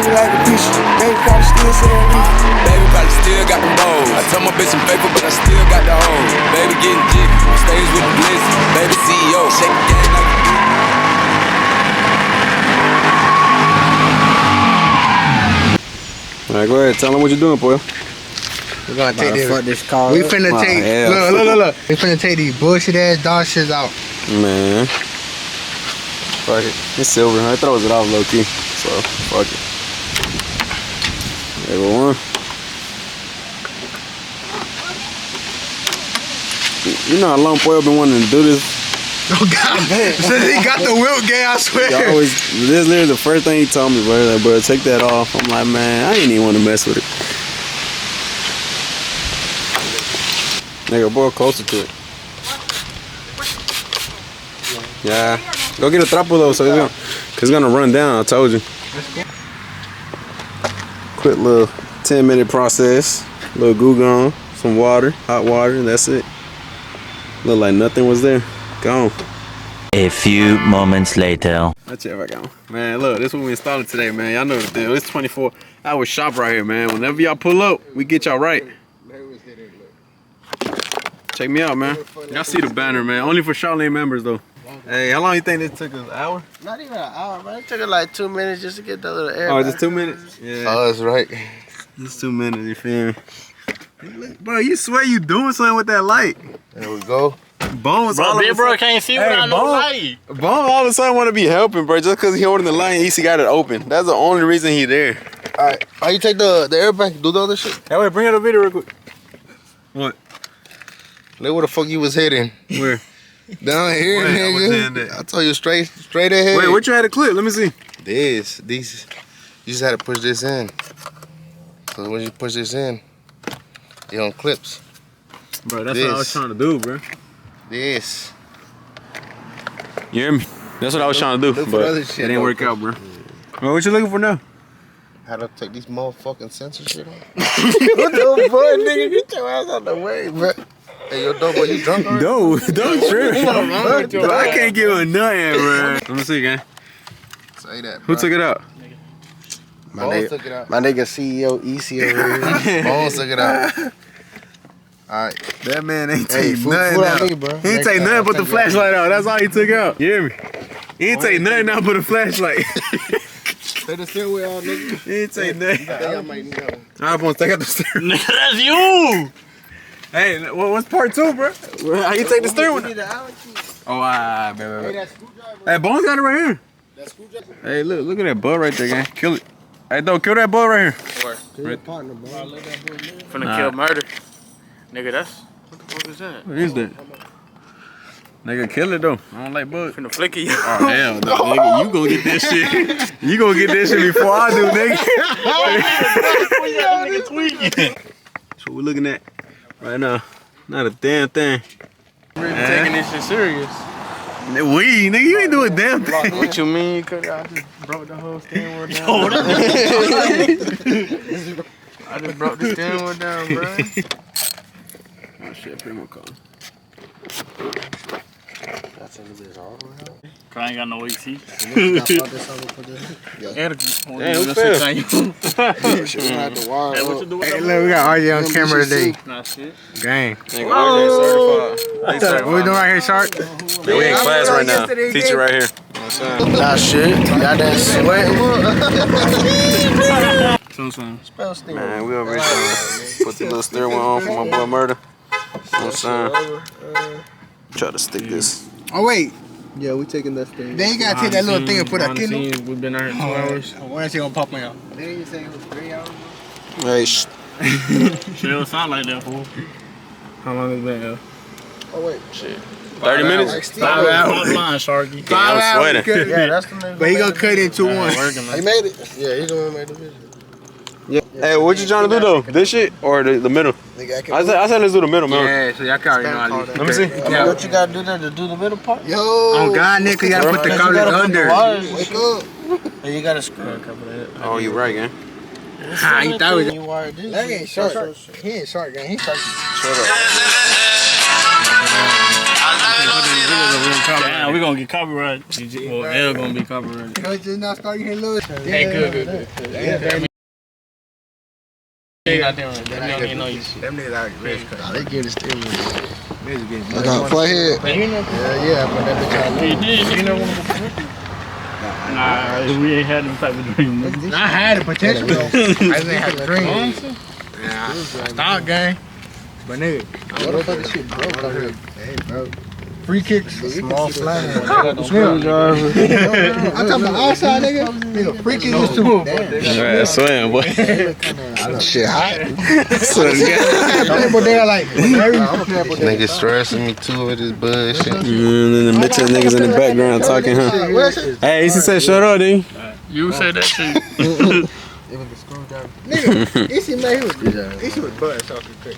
me like a piece. Baby probably still saying me. Baby probably still got them balls. I told my bitch I'm faithful, but I still got the hoes. Baby getting jiggy, stays with the bliss. Baby CEO, shake the game like a Alright, go ahead. Tell them what you're doing, boy. We're gonna take this car. We finna take. Look. We finna take these bullshit ass dog shits out. Man. Fuck it. It's silver. I throws it off low key. So, fuck it. There go one. You know how long boy been wanting to do this? Oh God, since he got the wilt game, I swear. This is literally the first thing he told me, bro. Like, bro, take that off. I'm like, man, I ain't even want to mess with it. Nigga, boy, closer to it. Yeah. Go get a trapo though, so it's gonna run down, I told you. Quick little 10-minute process. Little goo gone, some water, hot water, and that's it. Look like nothing was there. Gone. A few moments later. Let's check back on. Man, look, this is what we installing today, man. Y'all know the deal. It's 24-hour shop right here, man. Whenever y'all pull up, we get y'all right. Check me out, man. Y'all see the banner, man. Only for Charlene members, though. Hey, how long you think this took us? An hour? Not even an hour, man. It took it like 2 minutes just to get that little air. Oh, just 2 minutes? Yeah. Oh, that's right. Just 2 minutes, you feel me? Bro, you swear you doing something with that light. There we go. Bones, bro, big bro can't see without no light. Bone all of a sudden want to be helping, bro, just because he holding the light and he got it open. That's the only reason he there. All right. How you take the air back? Do the other shit? Hey, wait, bring out a video real quick. What? Look where the fuck you was heading. Where? Down here, Wait, nigga. I told you straight ahead. Wait, what you had a clip? Let me see. These. You just had to push this in. So when you push this in, it on clips. Bro, that's what I was trying to do, bro. This. You hear me? That's what I was trying to do, but it didn't work out, bro. Well, what you looking for now? How to take these motherfucking sensor shit on? What the fuck, nigga? Get your ass out the way, bro. Hey, yo, dope boy, you drunk already? No, don't trip. Bro, I can't give a nothing, bro. Let me see, gang. Say that, bro. Who took it out? My nigga CEO EC over here. Bones took it out. Alright. That man ain't take nothing out. He ain't take nothing but the flashlight out. That's all he took out. You hear me? He ain't take nothing out but a flashlight. Take the steering wheel out, nigga. He ain't take nothing. I might know. I'm gonna take out the steering wheel. That's you! Hey, what's part 2, bro? How you take the steering wheel? Oh, baby. Hey, Bones got it right here. Hey, look at that bug right there, gang. Kill it. Hey, don't kill that bug right here. Finna kill murder. Nigga, what the fuck is that? What is that? Nigga, kill it though. I don't like bugs. Finna flick it. Oh, hell no, nigga. You gonna get that shit. You gonna get that shit before I do, nigga. That's what we're looking at right now. Not a damn thing. Really taking this shit serious. We, nigga, you ain't doing a damn thing. What you mean? Cause I just broke the whole steering wheel down. I just broke the steering wheel down, bro. Oh shit, Primo calling. That's in the bitch all the way out. I ain't got no AC. Damn, who fell? Hey, what you do with Hey, look, we got RJ on camera today. Nah, shit. Gang. Nigga, RJ certified. What we doing right here, Shark? We in class right now. Teacher right here. Nah, shit. Y'all done sweating. Spell steering. Man, we over here trying to put the little steering wheel on for my boy Mvrda. Try to stick this. Oh, wait. Yeah, we taking that steering. Then you gotta take that little thing and put a kidney. We've been out here 2 hours. When is he gonna pop me out? Didn't you say it was 3 hours? Hey, Shit don't sound like that, fool. How long has it been, yo? Oh, wait. shit. 30 minutes? 5 hours. Line, Sharky. I'm sweating. Yeah, that's the nigga. But he gonna cut into one. He made it. Yeah, he the one who made the video. Yeah. Hey, what you trying to do though? This shit or the middle? Nigga, I said let's do the middle, man. Yeah, so y'all can already know how to do. Let me see. Yeah. What you gotta do there to do the middle part? Yo. Oh, God, nigga, you gotta put the colors under. Wake up. And you gotta screw a couple of it. Oh, you right, gang. Ah, you thought it was. You wired this. That ain't short. He ain't short, gang. He short. Shut up. Damn, we gonna get copyrighted. Well, L gonna be copyrighted. Just not starting here, Lewis. Hey, good. They got them. They don't even know you. Them niggas out rich. They get it still. Niggas getting I got play head. Yeah, but that bitch I love. Nah, we ain't had them type of dreams. I had a potential. I didn't have a dream. Nah, stop gang. But nigga, What the fuck is shit broke out here? Hey, bro. free kicks. Small flat. I'm talking about outside, nigga. Nigga, free kicks is too. Yeah, swim, boy. Shit hot. But they're like, Niggas stressing me too with this bullshit. And then the bitch niggas in the background talking, huh? Hey, he said, shut up, dude. You said that shit. nigga, Issy man, he was butt talking quick.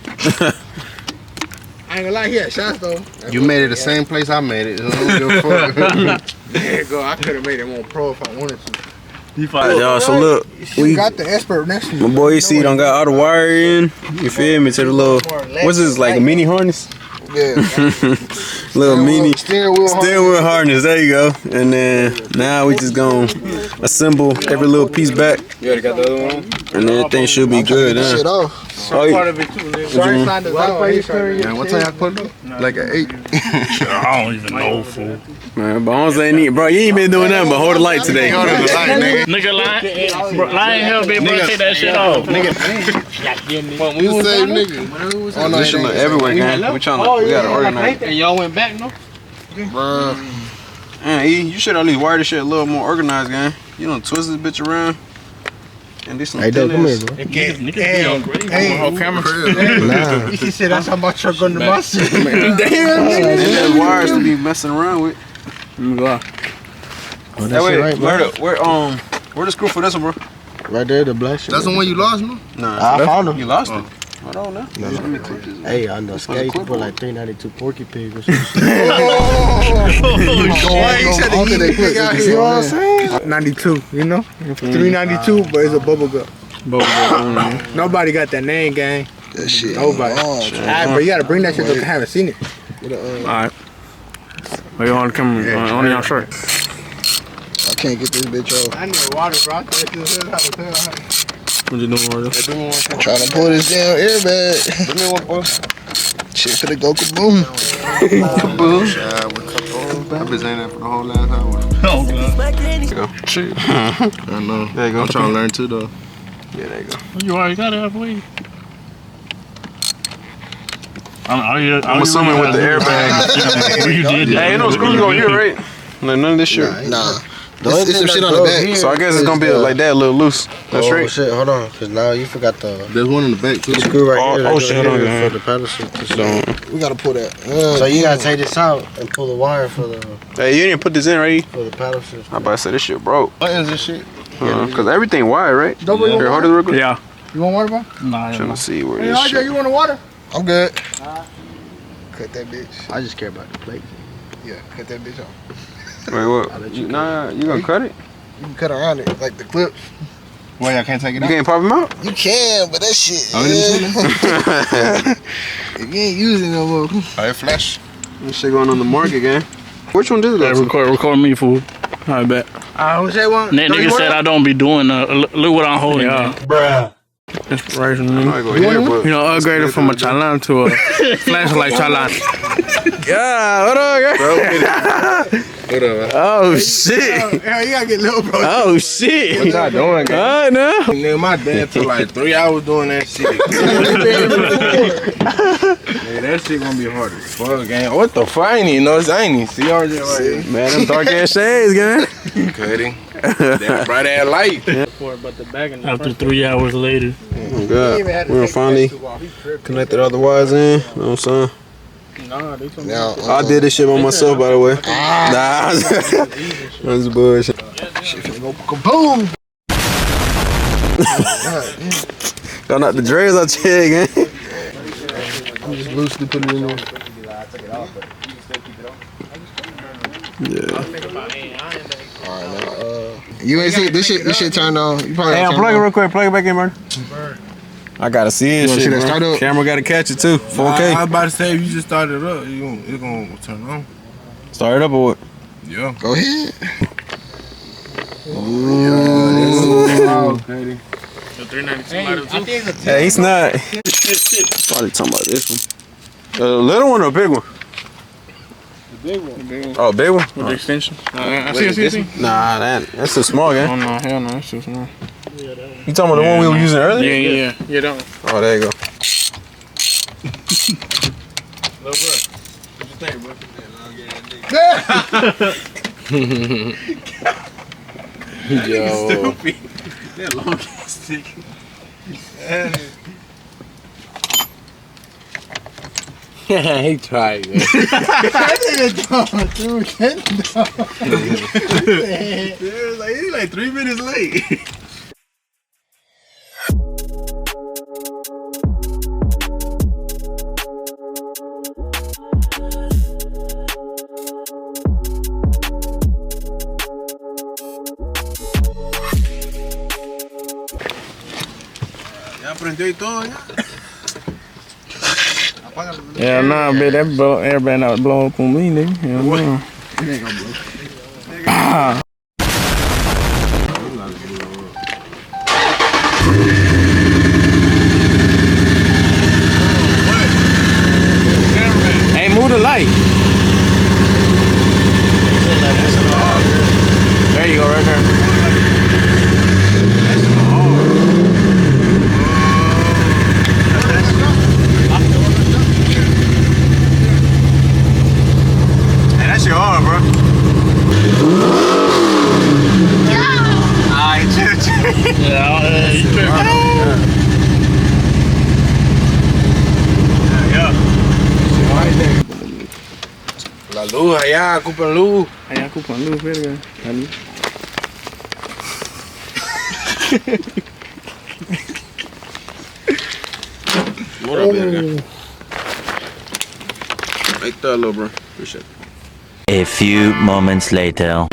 I ain't gonna lie, he had shots though. You made it the same place I made it. I don't give a fuck. There you go. I could have made it more pro if I wanted to. Alright, y'all, so look, We got the expert next to me. my boy, you see, don't got all the wire in. You feel me? To the little, what's this, like a mini harness? Yeah. Little mini Steering wheel harness. There you go. And then now we just gonna assemble every little piece back. You already got the other one? And everything should be good, huh? Shit off. Oh, yeah. Part of it too, nigga. Sorry, signed us out. Man, what time I put it up? Like an 8. I don't even know, fool. Man, Bones ain't need, bro. You ain't been doing nothing but hold the light today. Nigga, lying hell, big bro, take that shit off. Nigga. We was same nigga. Oh, no, This shit look everywhere, man. We gotta organize. And y'all went back, no? Bruh. Man, E, you should at least wire this shit a little more organized, gang. You don't twist this bitch around. And this some Hey, Doug, come here, bro. Niggas be on grade. Hey, Whole camera. Nah. He said that's how much truck under my shit. Damn, there's wires to be messing around with. Let me go out. Oh, that shit right, bro. Where the screw for this one, bro? Right there, the black shit. That's the one you lost, no? Nah, I found him. you lost it. Hold on now. No, Let me clip this. Hey, I know. Skate, you put like 392 Porky Pig or some shit. You see what I'm saying? 92, you know? 392, but it's a bubble gut. Nobody got that name, gang. That shit. Nobody. Alright, but you gotta bring that shit up. I haven't seen it. Alright. Where you on the camera? On your shirt. I can't get this bitch off. I need water, bro. What you doing, Mvrda? I'm trying to pull this damn airbag. Give me one, boy. Shit finna go kaboom. Kaboom. I've been saying that for the whole last hour. Oh, God. Shit. I know. There you go. I'm trying to learn too, though. Yeah, there you go. You already got it halfway. I'm assuming with the airbag. You did that. Hey, ain't no screws go here, right? Like none of this shit. Nah. There's some shit on the back. So I guess it's gonna be like that, a little loose. That's Oh right. shit, hold on. Cause now you forgot the There's one in the back, too. screw right here. Oh, shit, hold on, For the pedal shit. So, We gotta pull that. So you gotta take this out and pull the wire for the hey, you didn't put this in, right? pedal shit. I about to say this shit broke. What is this shit? Cause everything wired, right? Don't bring Here, hold water? it real quick. Yeah. You want water, bro? Nah, Trying to see where Hey, this RJ, shit. you want the water? I'm good. Cut that bitch. I just care about the plate. Yeah, cut that bitch off. Wait, what? Nah, you gonna cut it? You can cut around it, like the clips. Wait, I can't take it You out? can't pop him out? You can, but that shit. If you ain't using no more. Oh, it flash. This shit going on the market, gang. Which one did it? Hey, record me, fool. I bet. Who said one? That nigga said I don't be doing look what I'm holding. Yeah. Bruh. Inspiration, I nigga. go here, but You know, upgraded from a chalan to a flashlight chalan. yeah, what up, guys? What up, man? Oh shit! Hell, you gotta get little, bro. Oh shit! What y'all doing, guys? Oh no! Nigga, my dad took like 3 hours doing that shit. Nigga, that shit gonna be hard as fuck, gang. What the fuck? I ain't even know. I ain't even see RJ right here. Man, them dark ass shades, gang. Cutting. That bright ass light. After 3 hours later. Oh god, we're gonna finally connect the other wires in. You know what I'm saying? Now, I did this shit by myself, by the way. Nah, that's bullshit. Kaboom! Y'all knock the dreads out your head, gang. I'm just loosely putting it in there. Yeah. Alright, now, you ain't see this shit turned on. You probably Hey, unplug it real quick. Plug it back in, man. I gotta see it. wanna Shit, see that bro. start up? Camera gotta catch it too. 4K. I was about to say, if you just started it up, it's gonna turn on. Start it up or what? Yeah. Go ahead. Okay. The 392 lighter too. Hey, he's not. Probably talking about this one. The little one or big one? The big one. Oh, big one? With the extension. I see. Nah, that's too small, gang. Oh no, hell no, that's too small. You talking about the one we were using earlier? Yeah, that one. Oh, there you go. Little bro. What you think, bro? Yo. Stupid. That long ass stick. He tried, man. He's like 3 minutes late. Ya prendió y todo ya. Yeah, nah, bitch, that everybody not blow up on me, nigga. Hell no. It ain't gonna blow. Hey, move the light. There you go, right there. Hey, that's your arm, bro. Ah, you chill. Yeah, you tripping. La luz allá, ocupan luz. Allá ocupan luz, verga. La luz. What up, verga? Make that, little bro. Appreciate it. A few moments later.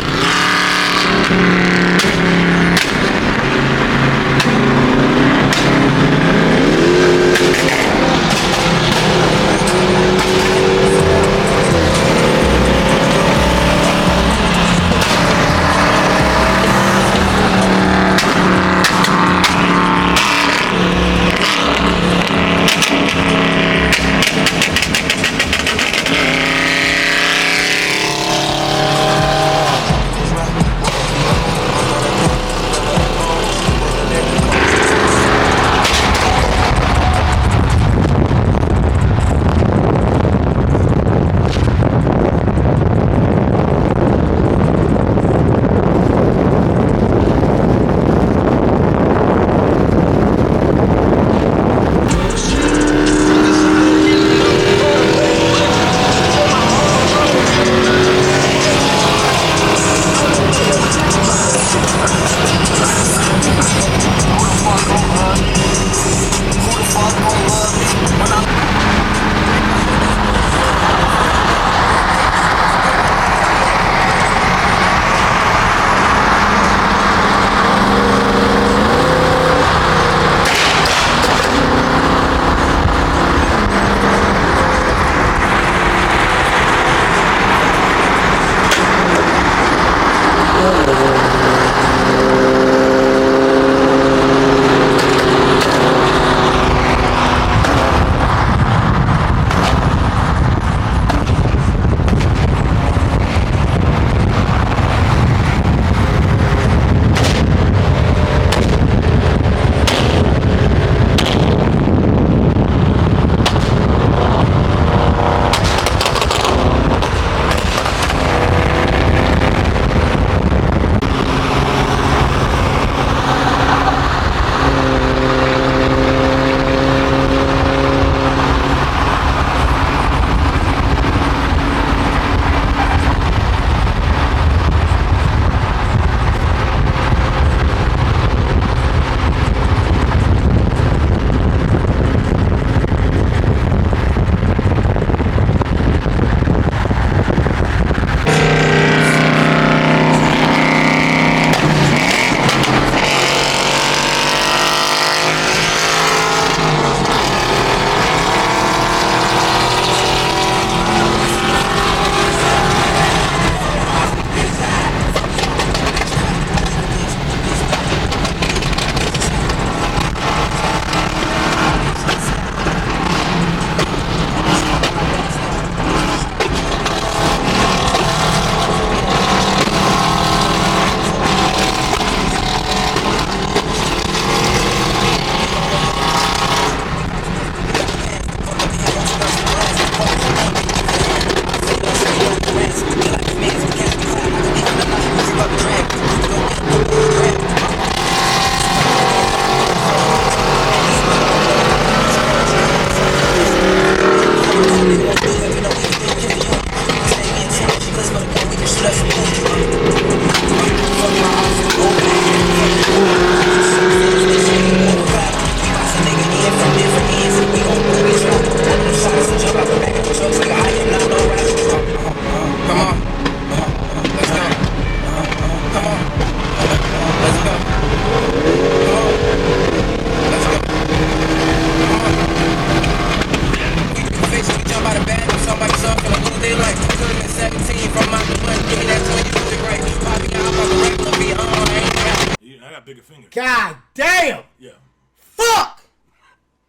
got bigger fingers. God damn! Yeah. Fuck!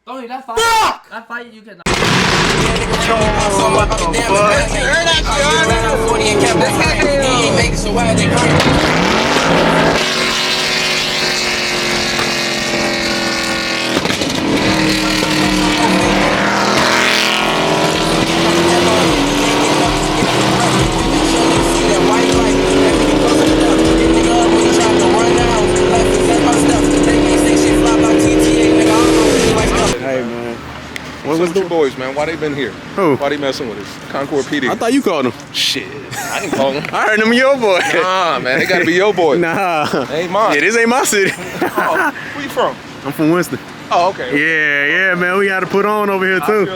Tony, that fight. Fuck! That fight you can. Hey, man. What's with your boys, man? Why they been here? Who? Why they messing with us? Concord PD. I thought you called him. Shit. I ain't call them. I heard them your boy. Nah, man. They gotta be your boy. Nah. Ain't mine. Yeah, this ain't my city. Oh, where you from? I'm from Winston. Oh, okay. Yeah, man. We got to put on over here, too.